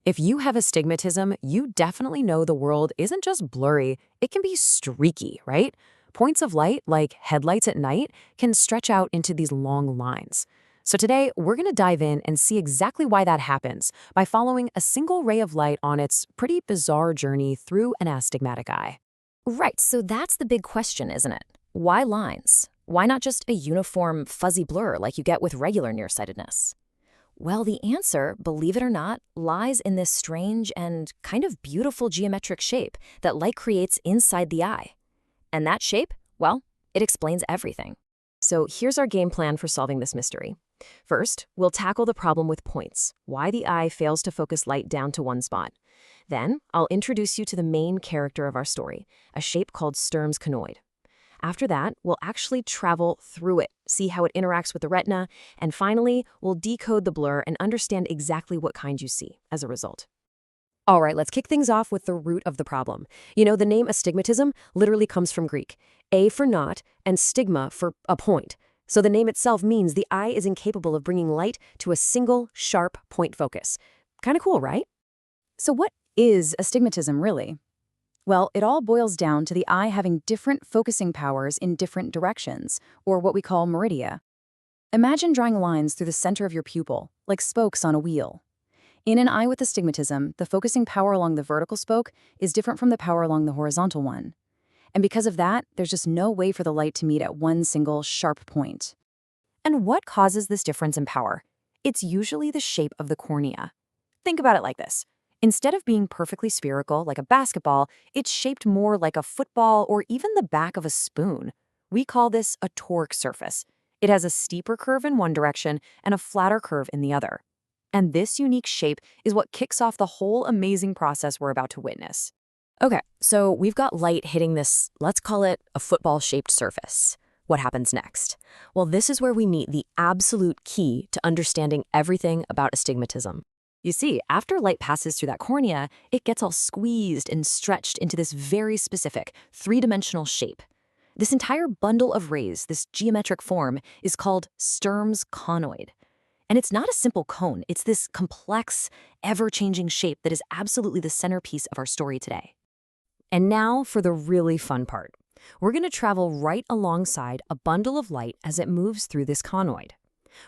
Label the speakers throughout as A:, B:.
A: If you have astigmatism, you definitely know the world isn't just blurry, it can be streaky, right? Points of light, like headlights at night, can stretch out into these long lines. So today, we're going to dive in and see exactly why that happens by following a single ray of light on its pretty bizarre journey through an astigmatic eye.
B: Right, so that's the big question, isn't it? Why lines? Why not just a uniform, fuzzy blur like you get with regular nearsightedness? Well, the answer, believe it or not, lies in this strange and kind of beautiful geometric shape that light creates inside the eye. And that shape, well, it explains everything.
A: So here's our game plan for solving this mystery. First, we'll tackle the problem with points, why the eye fails to focus light down to one spot. Then, I'll introduce you to the main character of our story, a shape called Sturm's conoid. After that, we'll actually travel through it, see how it interacts with the retina, and finally, we'll decode the blur and understand exactly what kind you see as a result. All right, let's kick things off with the root of the problem. You know, the name astigmatism literally comes from Greek. A for not, and stigma for a point. So the name itself means the eye is incapable of bringing light to a single, sharp point focus. Kind of cool, right?
C: So what is astigmatism, really? Well, it all boils down to the eye having different focusing powers in different directions, or what we call meridia. Imagine drawing lines through the center of your pupil, like spokes on a wheel. In an eye with astigmatism, the focusing power along the vertical spoke is different from the power along the horizontal one. And because of that, there's just no way for the light to meet at one single, sharp point.
A: And what causes this difference in power? It's usually the shape of the cornea. Think about it like this. Instead of being perfectly spherical like a basketball, it's shaped more like a football or even the back of a spoon. We call this a toric surface. It has a steeper curve in one direction and a flatter curve in the other. And this unique shape is what kicks off the whole amazing process we're about to witness. Okay, so we've got light hitting this, let's call it a football-shaped surface. What happens next? Well, this is where we meet the absolute key to understanding everything about astigmatism. You see, after light passes through that cornea, it gets all squeezed and stretched into this very specific, three-dimensional shape. This entire bundle of rays, this geometric form, is called Sturm's conoid. And it's not a simple cone, it's this complex, ever-changing shape that is absolutely the centerpiece of our story today. And now for the really fun part. We're going to travel right alongside a bundle of light as it moves through this conoid.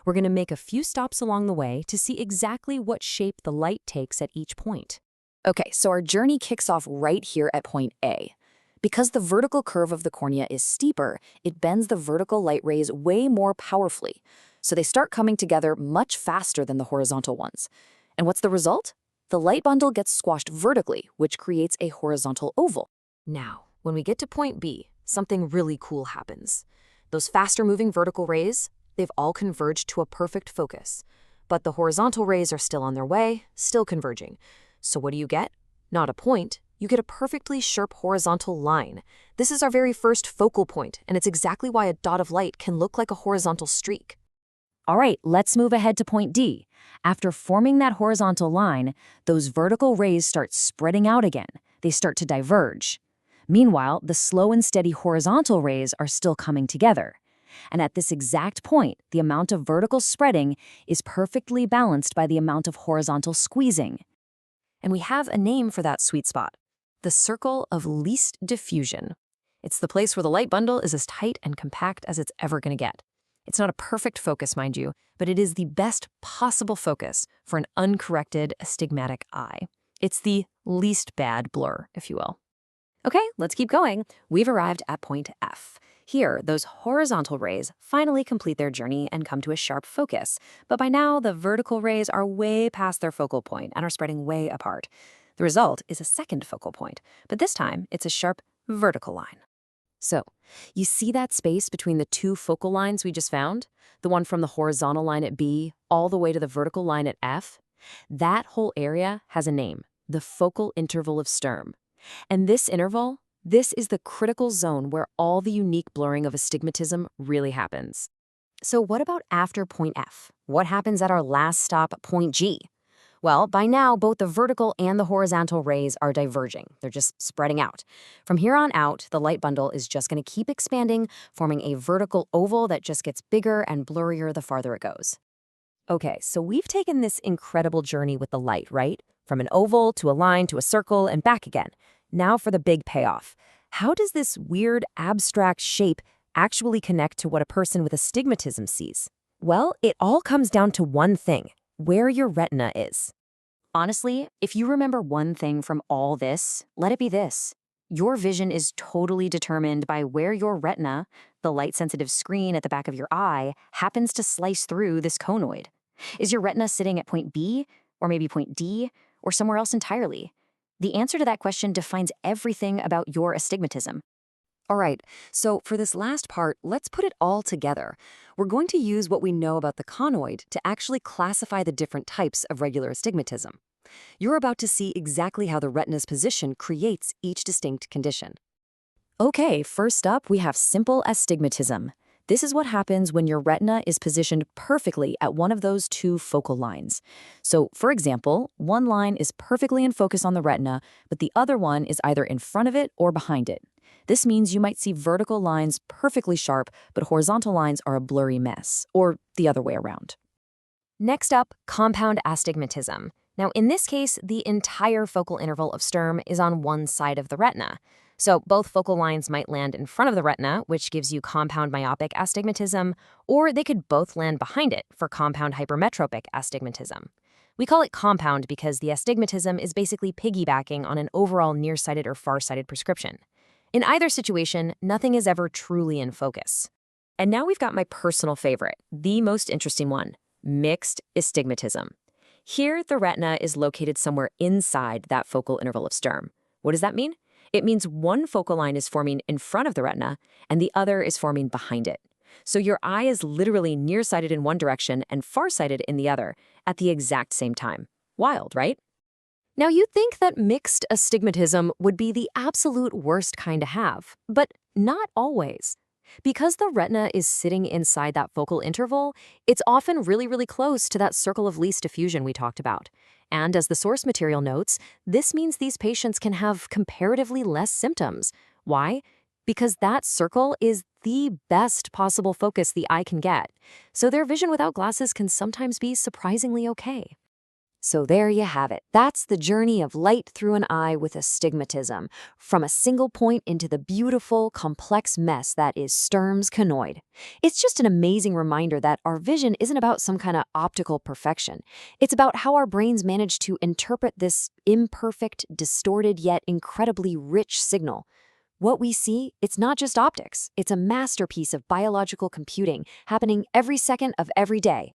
A: We're going to make a few stops along the way to see exactly what shape the light takes at each point. Okay, so our journey kicks off right here at point A. Because the vertical curve of the cornea is steeper, it bends the vertical light rays way more powerfully. So they start coming together much faster than the horizontal ones. And what's the result? The light bundle gets squashed vertically, which creates a horizontal oval. Now, when we get to point B, something really cool happens. Those faster-moving vertical rays, they've all converged to a perfect focus. But the horizontal rays are still on their way, still converging. So what do you get? Not a point. You get a perfectly sharp horizontal line. This is our very first focal point, and it's exactly why a dot of light can look like a horizontal streak.
C: All right, let's move ahead to point D. After forming that horizontal line, those vertical rays start spreading out again. They start to diverge. Meanwhile, the slow and steady horizontal rays are still coming together. And at this exact point, the amount of vertical spreading is perfectly balanced by the amount of horizontal squeezing. And we have a name for that sweet spot, the circle of least diffusion. It's the place where the light bundle is as tight and compact as it's ever going to get. It's not a perfect focus, mind you, but it is the best possible focus for an uncorrected astigmatic eye. It's the least bad blur, if you will. Okay, let's keep going. We've arrived at point F. Here, those horizontal rays finally complete their journey and come to a sharp focus. But by now, the vertical rays are way past their focal point and are spreading way apart. The result is a second focal point, but this time it's a sharp vertical line. So, you see that space between the two focal lines we just found? The one from the horizontal line at B all the way to the vertical line at F? That whole area has a name, the focal interval of Sturm. And this interval, this is the critical zone where all the unique blurring of astigmatism really happens. So what about after point F? What happens at our last stop, point G? Well, by now, both the vertical and the horizontal rays are diverging. They're just spreading out. From here on out, the light bundle is just going to keep expanding, forming a vertical oval that just gets bigger and blurrier the farther it goes. Okay, so we've taken this incredible journey with the light, right?
B: from an oval to a line to a circle and back again. Now for the big payoff. How does this weird, abstract shape actually connect to what a person with astigmatism sees? Well, it all comes down to one thing: where your retina is.
A: Honestly, if you remember one thing from all this, let it be this. Your vision is totally determined by where your retina, the light-sensitive screen at the back of your eye, happens to slice through this conoid. Is your retina sitting at point B, or maybe point D, or somewhere else entirely? The answer to that question defines everything about your astigmatism.
C: All right, so for this last part, let's put it all together. We're going to use what we know about the conoid to actually classify the different types of regular astigmatism. You're about to see exactly how the retina's position creates each distinct condition.
B: Okay, first up, we have simple astigmatism. This is what happens when your retina is positioned perfectly at one of those two focal lines. So, for example, one line is perfectly in focus on the retina, but the other one is either in front of it or behind it. This means you might see vertical lines perfectly sharp, but horizontal lines are a blurry mess, or the other way around.
A: Next up, compound astigmatism. Now, in this case, the entire focal interval of sturm is on one side of the retina. So both focal lines might land in front of the retina, which gives you compound myopic astigmatism, or they could both land behind it for compound hypermetropic astigmatism. We call it compound because the astigmatism is basically piggybacking on an overall nearsighted or farsighted prescription. In either situation, nothing is ever truly in focus. And now we've got my personal favorite, the most interesting one: mixed astigmatism. Here, the retina is located somewhere inside that focal interval of sturm. What does that mean? It means one focal line is forming in front of the retina and the other is forming behind it. So your eye is literally nearsighted in one direction and farsighted in the other at the exact same time. Wild, right? Now you'd think that mixed astigmatism would be the absolute worst kind to have, but not always. Because the retina is sitting inside that focal interval, it's often really close to that circle of least diffusion we talked about. And as the source material notes, this means these patients can have comparatively less symptoms. Why? Because that circle is the best possible focus the eye can get. So their vision without glasses can sometimes be surprisingly okay.
C: So there you have it. That's the journey of light through an eye with astigmatism, from a single point into the beautiful, complex mess that is Sturm's conoid. It's just an amazing reminder that our vision isn't about some kind of optical perfection. It's about how our brains manage to interpret this imperfect, distorted, yet incredibly rich signal. What we see, it's not just optics. It's a masterpiece of biological computing happening every second of every day.